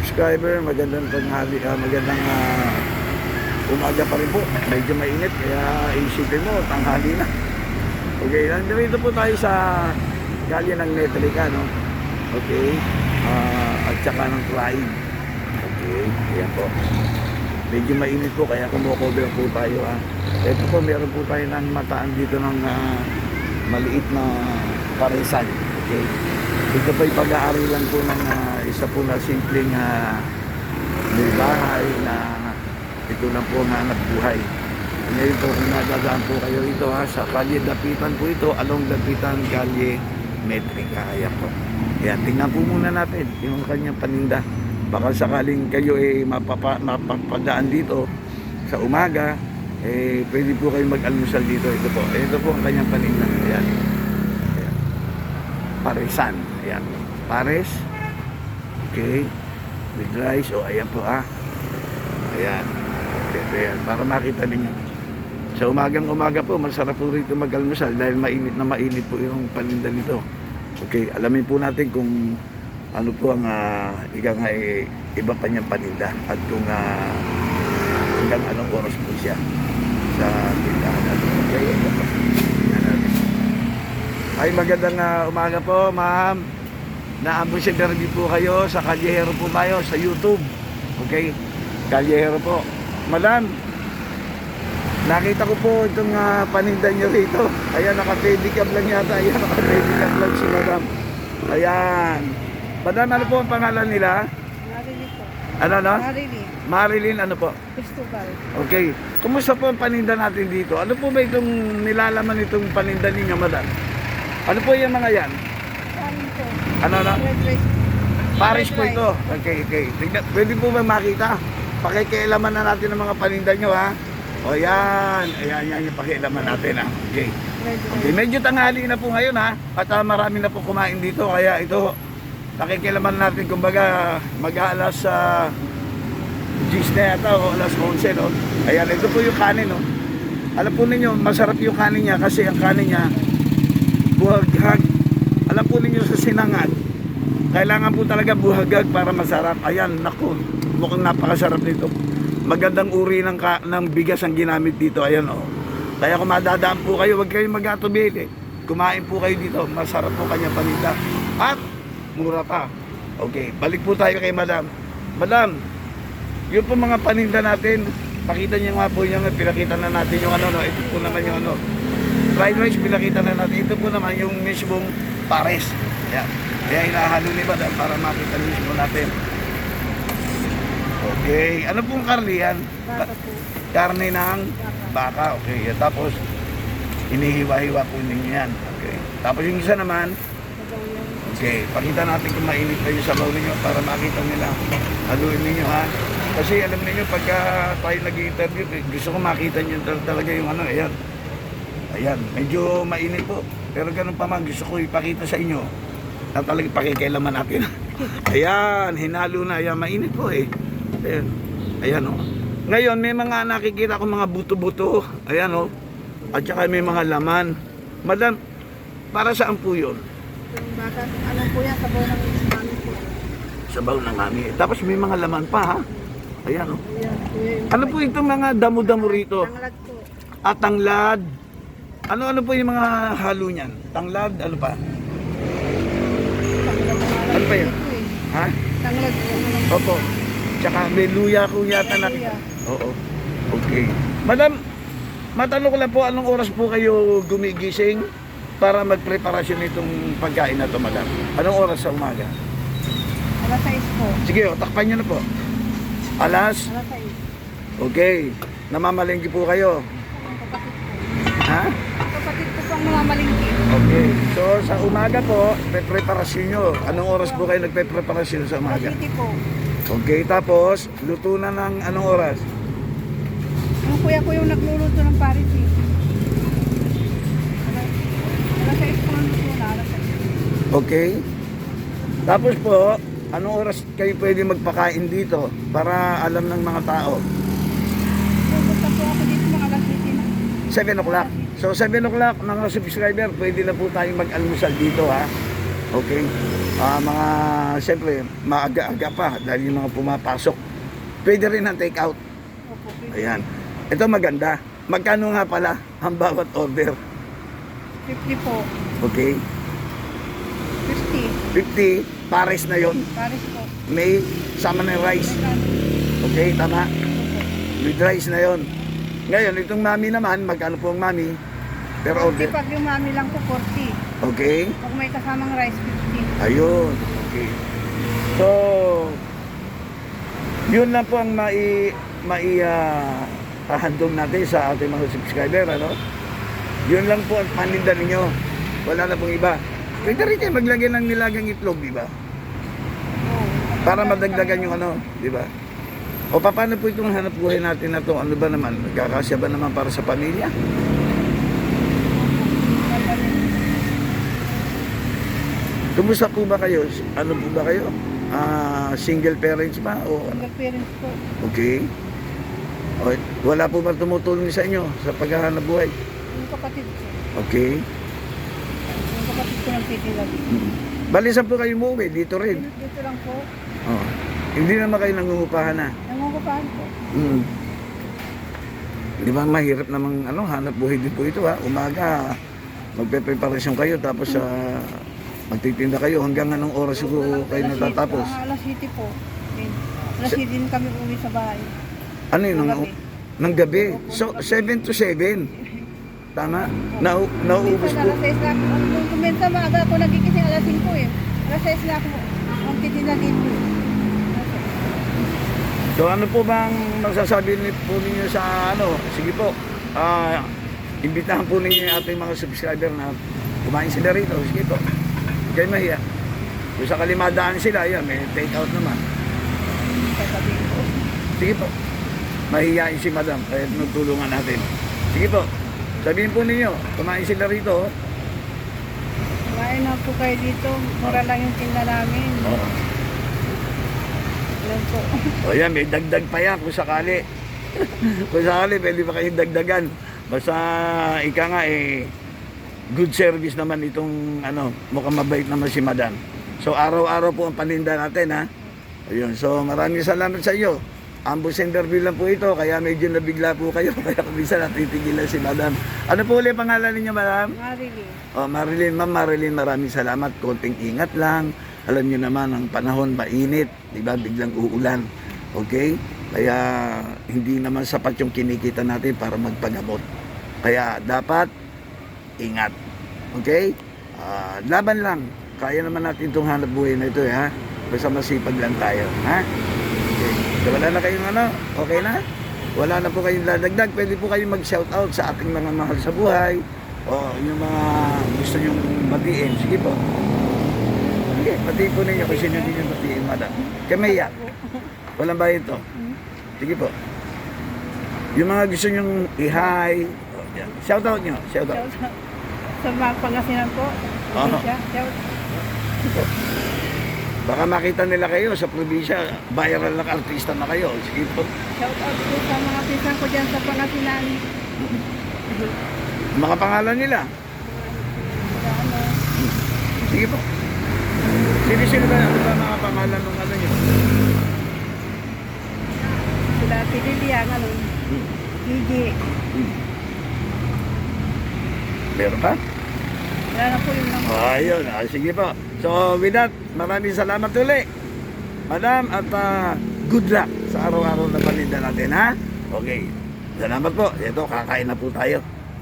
subscriber, magandang tanghali, magandang umaga pa rin po. Medyo mainit, kaya isipin mo, tanghali na. Okay, nandito po tayo sa kalye ng Metrica, no? Okay, at saka ng Clyde. Okay, ayan po. Medyo mainit po, kaya kumukover po tayo, ha. Ito po, meron po tayo ng mataan dito ng maliit na parisan. Okay, ito po yung pag-aari lang po ng isa po na simpleng bahay na ito lang po ang hanap buhay. Ngayon po, kung nadadaan po kayo rito, ha, sa kalye Dapitan po ito, along Dapitan, kalye Metrica. Ayan po. Ayan, tingnan po muna natin yung kanyang paninda. Baka sakaling kayo mapapadaan dito sa umaga, pwede po kayo mag-almusal dito. Ito po ang kanyang paninda. Ayan. Ayan. Parisan. Ayan. Pares. Okay. With rice. O, ayan po, ha. Ayan. Okay, ayan. Para makita ninyo. Sa umagang-umaga po, masarap po rito mag-almusal dahil mainit na mainit po yung paninda nito. Okay, alamin po natin kung ano po ang iba pa niyang paninda at kung hanggang anong oras po siya sa tindahan natin. Okay, ay magandang umaga po, ma'am. Na-ambassador din po kayo sa Kalyehero po tayo sa YouTube. Okay, Kalyehero po. Madam, nakita ko po itong paninda niyo rito. Ayan, naka-pedicab lang yata. Ayan, naka-pedicab lang si madam. Ayan. Madam, ano po ang pangalan nila? Marilyn po. Ano, no? Marilyn. Marilyn, ano po? Cristobal. Okay. Kumusta po ang paninda natin dito? Ano po ba itong nilalaman itong paninda ninyo, madam? Ano po yung mga yan? Kanin po. Ano, no? Red rice. Paris po Red ito. Okay, okay. Tignan, pwede po ba makita? Pakikialaman na natin ang mga paninda nyo, ha? O yan. Ayan, yan yung pakialaman natin, ha? Okay. Red Okay, rice. medyo tanghali na po ngayon, ha? At marami na po kumain dito. Kaya ito, pakikialaman natin, kumbaga, mag-aalas 10 na yata o alas 11, no? Ayan, ito po yung kanin, no? Alam po ninyo, masarap yung kanin niya kasi ang kanin niya, buhaghag. Alam po ninyo sa sinangag, kailangan po talaga buhaghag para masarap. Ayan, naku, mukhang napakasarap nito. Magandang uri ng bigas ang ginamit dito. Ayan, oh. Kaya kung madadaan po kayo, huwag kayong mag-atubili. Kumain po kayo dito, masarap po kanyang paninda. At mura pa. Okay, balik po tayo kay madam. Madam, yun po mga paninda natin, pakita niyo nga po yung pinakita na natin yung ano, no? Ito po naman yung ano, fried rice, pinakita na natin. Ito po naman yung mismong pares. Ayan. Kaya hinahalo ni madam para makita mismo natin. Okay, ano pong karne yan? Baka po. Karne ng baka. Okay, tapos inihiwa-hiwa po ninyo yan. Okay, tapos yung isa naman, Magaw yan. okay, pakita natin kung mainit pa yung sabaw ninyo para makita nila. Haluin ninyo, ha. Kasi alam niyo pagka tayo nag-i-interview, gusto ko makita niyo talaga yung ano, ayan. Ayan, medyo mainit po. Pero ganun pa man, gusto ko ipakita sa inyo na talagang pakikialaman natin. Ayan, hinalo na. Ayan, mainit po eh. Ayan, ayan o. Ngayon, may mga nakikita ko mga buto-buto. Ayan o. At saka may mga laman. Madam, para saan po yun? Yung baka, ano po yan, sabaw ng kanin po. Sabaw ng kami. Tapos may mga laman pa, ha? Ayan o. Ayan. Ano po itong mga damo-damo rito? Tanglad po. At tanglad. Ano po yung mga halo niyan? Tanglad, ano pa? Tanglad. Ano pa yun? Ito eh. Ha? Tanglad po. Opo. Tsaka may luya ko yata nakita. Oo. Okay. Madam, matanong ko lang po, anong oras po kayo gumigising para magpreparasyon nitong pagkain na to, madam? Anong oras sa umaga? Alas 6 po. Sige, takpan nyo na po. Alas? Alas 6. Okay. Namamalengke po kayo. Ang kapatid po. Ha? Kapatid ko pang mga malingki. Okay. So, sa umaga po, preparasyon nyo. Anong oras po kayo nagpe-preparasyon sa umaga? Cavite po. Okay, tapos, luto na ng anong oras? Yung kuya ko yung nagluluto ng Paris eh. Alas 6 po ang luto na. Alas 6. Okay. Tapos po, anong oras kayo pwede magpakain dito para alam ng mga tao? Pupunta po ako dito mga alas 7 na. 7 o'clock. So 7 o'clock mga subscriber, pwede na po tayong mag-almusal dito, ha. Okay. mga, siyempre, maaga-aga pa dahil yung mga pumapasok. Pwede rin ang take out. Opo, pwede. Ayan. Ito maganda. Magkano nga pala ang bawat order? 50 po. Okay? 50. 50, pares na yon. Paris po. May sama ng rice. Okay, tama? Opo. With rice na yon. Ngayon, itong mami naman, magkano po ang mami? Per 40 order. pag yung mami lang po, 40. Okay? Pag may kasamang rice, 50. Ayun. Okay. So, yun lang po ang hahandog natin sa ating mga subscriber, ano? Yun lang po ang paninda ninyo. Wala na pong iba. Pwede rin kayo maglagay ng nilagang itlog, di ba? Oo. Para madagdagan yung ano, di ba? O paano po itong hanap buhay natin na to? Ano ba naman? Magkakasya ba naman para sa pamilya? Kumusta po ba kayo? Ano po ba kayo? Single parents ba? O ano? Single parents po. Okay. O, wala po ba tumutulong sa inyo sa paghahanap buhay? Yung kapatid ko. Okay. Yung kapatid ko ng City Lab. Bali, saan po kayo umuwi? Dito rin. Dito lang po. Oh. Hindi naman kayo nangungupahan na. Nangungupahan po. Mm. Di ba mahirap namang hanap buhay din po ito ha? Umaga, magpe-preparasyon kayo tapos magtitinda kayo hanggang anong oras ko kayo natatapos? Alas 7 po. Alas 7 din kami uwi sa bahay. Ano yun? Ng gabi? So, 7 to 7? Tama? Nauubos Minsan po? alas 6 na ako. Kung minsan maaga ako nagigising alas 5 eh. Alas 6 na ako. Ang titinda dito. So ano po bang masasabi po ninyo sa sige po, imbitahan po ninyo yung ating mga subscriber na kumain sila rito. Sige po, kayo mahiya. Kung sa Kalimadaan sila, yan, may take out naman. Sasabihin ko. Sige po, mahihain si madam, kaya nagtulungan natin. Sige po, sabihin po ninyo, kumain sila rito. Kumain na po kayo dito. Mura lang yung tinda namin. Oo. Alam po. O yan, may dagdag pa yan kung sakali. Kung sakali, pwede pa kayong dagdagan. Basta, ika nga good service naman itong mukhang mabait naman si madam. So araw-araw po ang paninda natin ha. Ayun, so maraming salamat sa iyo. Ambos interview lang po ito, kaya medyo nabigla po kayo. Kaya kabisa natitigilan si madam. Ano po ulit pangalan ninyo madam? Marilyn. Oh, Marilyn, ma'am Marilyn, maraming salamat. Konting ingat lang. Alam niyo naman, ang panahon mainit, di ba? Biglang uulan. Okay? Kaya hindi naman sapat yung kinikita natin para magpagamot. Kaya dapat ingat. Okay? Laban lang. Kaya naman natin itong hanap buhay na ito, ha? Basta masipag lang tayo, ha? Okay. So, wala na kayong okay na? Wala na po kayong dadagdag. Pwede po kayong mag-shoutout sa ating mga mahal sa buhay o yung mga gusto nyong batiin. Sige po. Sige, batiin po ninyo kasi hindi nyo batiin, madam. Kamaya. Walang bayad to. Sige po. Yung mga gusto nyong i-hi, shoutout nyo. Shoutout. Sa mga Pangasinan po. Oo. Shout. Baka makita nila kayo sa probinsya, viral na artista na kayo. Sige po. Shout out po sa mga pinsan ko dyan sa Pangasinan. Mga pangalan nila. Sige po. Sino ba? Ano ba mga pangalan ng nyo? Sila Pililia, Gigi. Meron pa? Wala na po yung number. Ayun. Sige po. So with that, maraming salamat ulit. Madam, at good luck sa araw-araw na paninda natin, ha? Okay. Salamat po. Ito, kakain na po tayo.